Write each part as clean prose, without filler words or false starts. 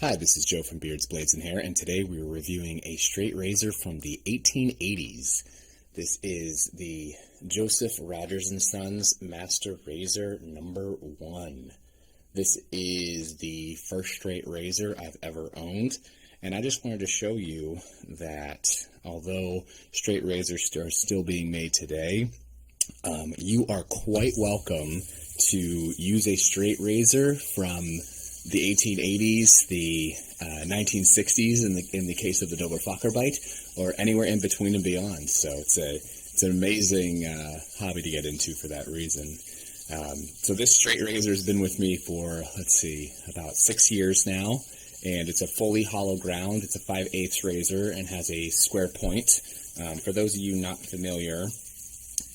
Hi, this is Joe from Beards, Blades, and Hair, and today we are reviewing a straight razor from the 1880s. This is the Joseph Rogers & Sons Master Razor number 1. This is the first straight razor I've ever owned, and I just wanted to show you that although straight razors are still being made today, you are quite welcome to use a straight razor from the 1880s, the 1960s in the case of the Doberfokker bite, or anywhere in between and beyond. So it's an amazing hobby to get into for that reason. So this straight razor has been with me for, about 6 years now, and it's a fully hollow ground. It's a 5/8 razor and has a square point. For those of you not familiar,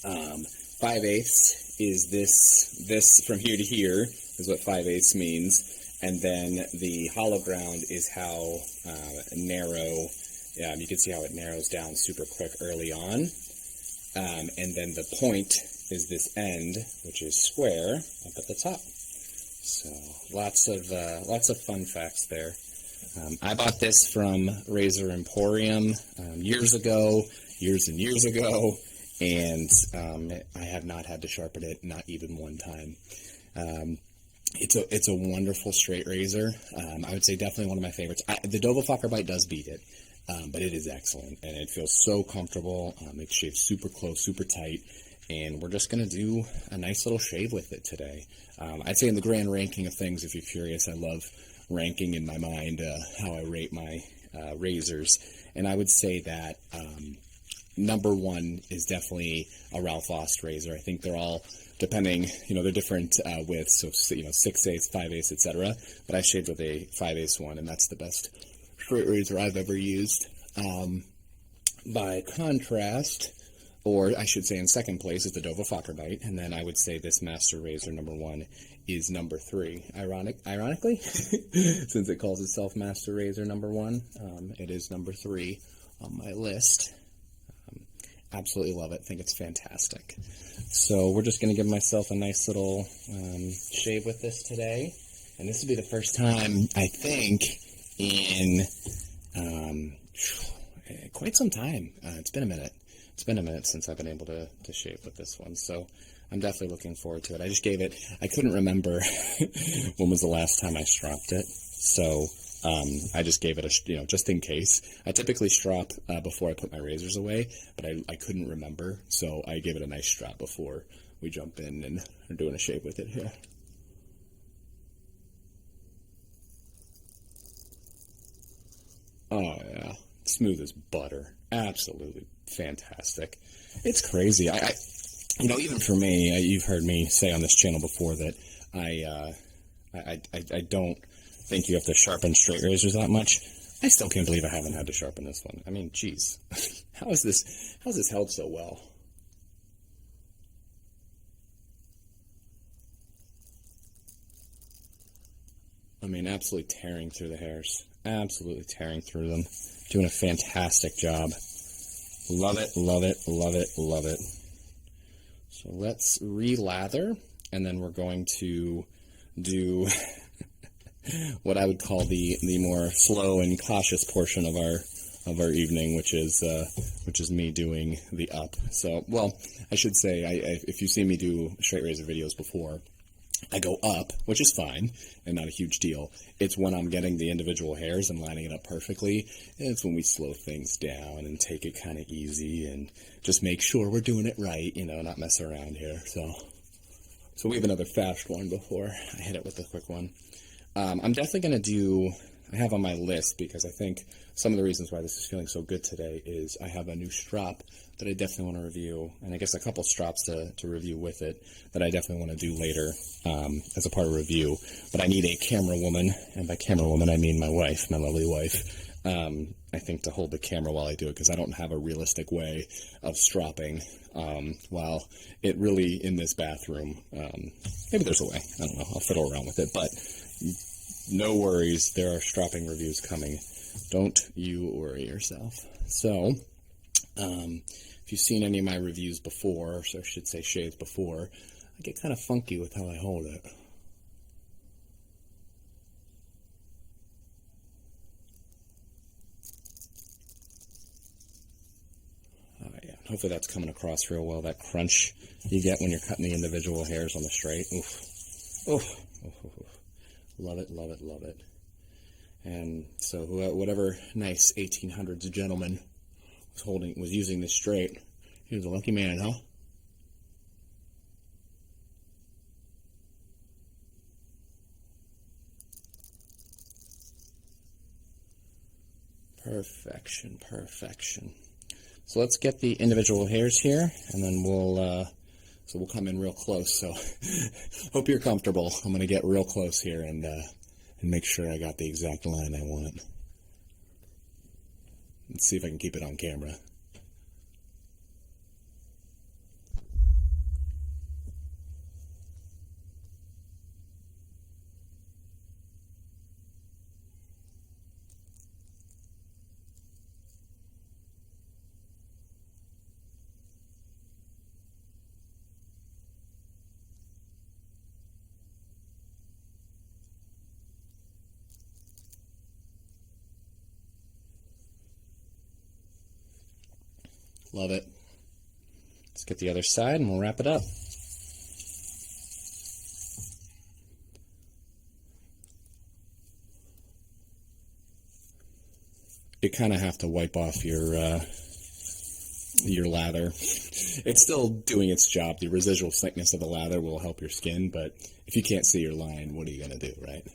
5/8 is this from here to here is what 5/8 means. And then the hollow ground is how narrow, you can see how it narrows down super quick early on. And then the point is this end, which is square up at the top. So lots of fun facts there. I bought this from Razor Emporium years and years ago, and I have not had to sharpen it, not even one time. It's a wonderful straight razor. I would say definitely one of my favorites. The Doberfokker bite does beat it, but it is excellent, and it feels so comfortable. It shaves super close, super tight, and we're just going to do a nice little shave with it today. I'd say in the grand ranking of things, if you're curious, I love ranking in my mind how I rate my razors, and I would say that number 1 is definitely a Ralph Ost razor. I think they're all, depending, they're different widths, so 6/8, 5/8, etc. But I shaved with a 5/8 one, and that's the best straight razor I've ever used. By contrast, or I should say in second place, is the Doberfokker bite, and then I would say this Master Razor number 1 is number 3. Ironically, since it calls itself Master Razor number 1, it is number 3 on my list. Absolutely love it. Think it's fantastic. So we're just going to give myself a nice little shave with this today. And this will be the first time, I think, in quite some time. It's been a minute. It's been a minute since I've been able to shave with this one. So I'm definitely looking forward to it. I couldn't remember when was the last time I stropped it. So I just gave it a, just in case. I typically strop before I put my razors away, but I couldn't remember, so I gave it a nice strop before we jump in and are doing a shave with it here. Oh yeah, smooth as butter. Absolutely fantastic. It's crazy. I even for me, you've heard me say on this channel before that I don't think you have to sharpen straight razors that much. I still can't believe I haven't had to sharpen this one. I mean, geez, how's this held so well? I mean, absolutely tearing through the hairs. Absolutely tearing through them. Doing a fantastic job. Love it, love it, love it, love it. So let's re-lather, and then we're going to do what I would call the more slow and cautious portion of our evening, which is me doing the up. So, well, I should say, if you've seen me do straight razor videos before, I go up, which is fine and not a huge deal. It's when I'm getting the individual hairs and lining it up perfectly, and it's when we slow things down and take it kind of easy and just make sure we're doing it right, not mess around here. So we have another fast one before I hit it with a quick one. I'm definitely going to I have on my list, because I think some of the reasons why this is feeling so good today is I have a new strop that I definitely want to review, and I guess a couple strops to review with it that I definitely want to do later as a part of review. But I need a camera woman, and by camera woman I mean my wife, my lovely wife, I think, to hold the camera while I do it, because I don't have a realistic way of stropping while it really, in this bathroom, maybe there's a way, I don't know, I'll fiddle around with it, but no worries, there are stropping reviews coming. Don't you worry yourself. So, if you've seen any of my reviews before, or I should say shaves before, I get kind of funky with how I hold it. Hopefully that's coming across real well, that crunch you get when you're cutting the individual hairs on the straight. Oof. Oof. Oof, oof, oof. Love it, love it, love it. And so whatever nice 1800s gentleman was using this straight, he was a lucky man, huh? Perfection, perfection. So let's get the individual hairs here, and then we'll come in real close. So hope you're comfortable. I'm going to get real close here and make sure I got the exact line I want. Let's see if I can keep it on camera. Love it. Let's get the other side and we'll wrap it up. You kind of have to wipe off your lather. It's still doing its job. The residual thickness of the lather will help your skin, but if you can't see your line, what are you going to do, right?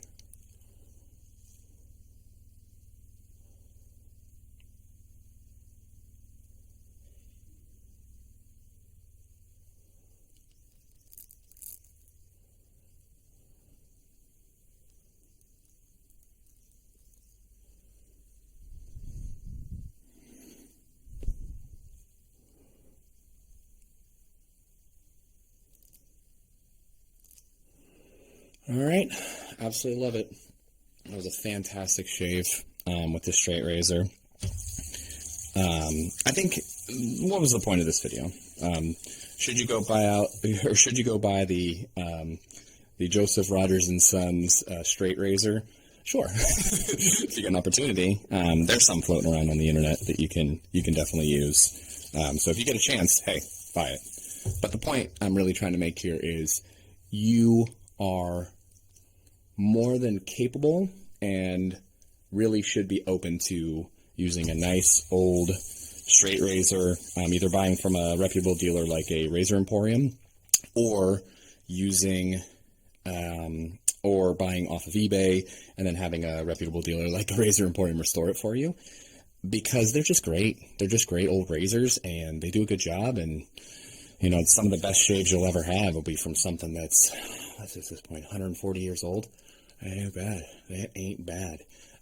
All right, absolutely love it. That was a fantastic shave with the straight razor. I think, what was the point of this video? Should you go buy the Joseph Rogers and Sons straight razor? Sure, if you get an opportunity. There's some floating around on the internet that you can definitely use. So if you get a chance, hey, buy it. But the point I'm really trying to make here is you are more than capable and really should be open to using a nice old straight razor, either buying from a reputable dealer like a Razor Emporium or using or buying off of eBay and then having a reputable dealer like a Razor Emporium restore it for you, because they're just great. They're just great old razors and they do a good job. And you know, some of the best shaves you'll ever have will be from something that's, what's this point, 140 years old. That ain't bad. That ain't bad.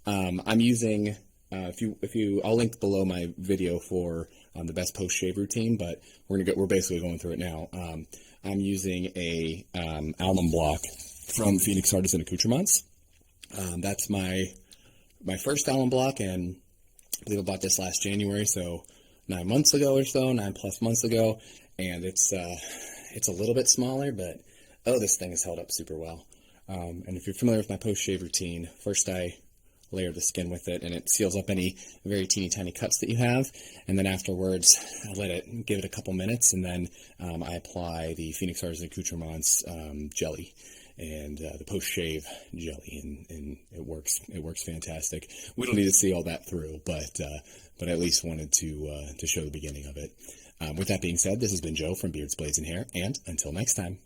I'm using, I'll link below my video for the best post shave routine, but we're basically going through it now. I'm using a alum block from Phoenix Artisan Accoutrements. That's my first alum block, and I believe I bought this last January, so 9 months ago or so, 9+ months ago, and it's a little bit smaller, but oh, this thing has held up super well. And if you're familiar with my post-shave routine, first I layer the skin with it, and it seals up any very teeny tiny cuts that you have, and then afterwards I give it a couple minutes, and then I apply the Phoenix Artisan Accoutrements jelly and the post-shave jelly, and it works fantastic. We don't need to see all that through, but I at least wanted to show the beginning of it. With that being said, this has been Joe from Beards, Blades, and Hair, and until next time.